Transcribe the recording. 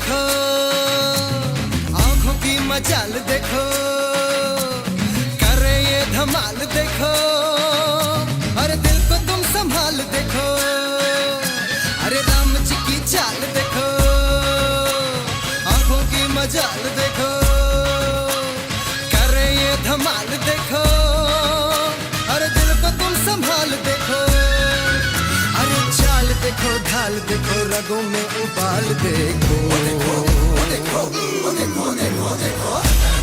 देखो, आंखों की मचाल देखो, करे ये धमाल देखो, अरे दिल को तुम संभाल देखो, अरे राम जी की चाल देखो, आंखों की मचाल देखो, करे ये धमाल देखो, अरे दिल को तुम संभाल देखो, अरे चाल देखो, ढाल देखो, रगों में उबाल देखो, देखो, देखो, देखो, देखो, देखो, देखो।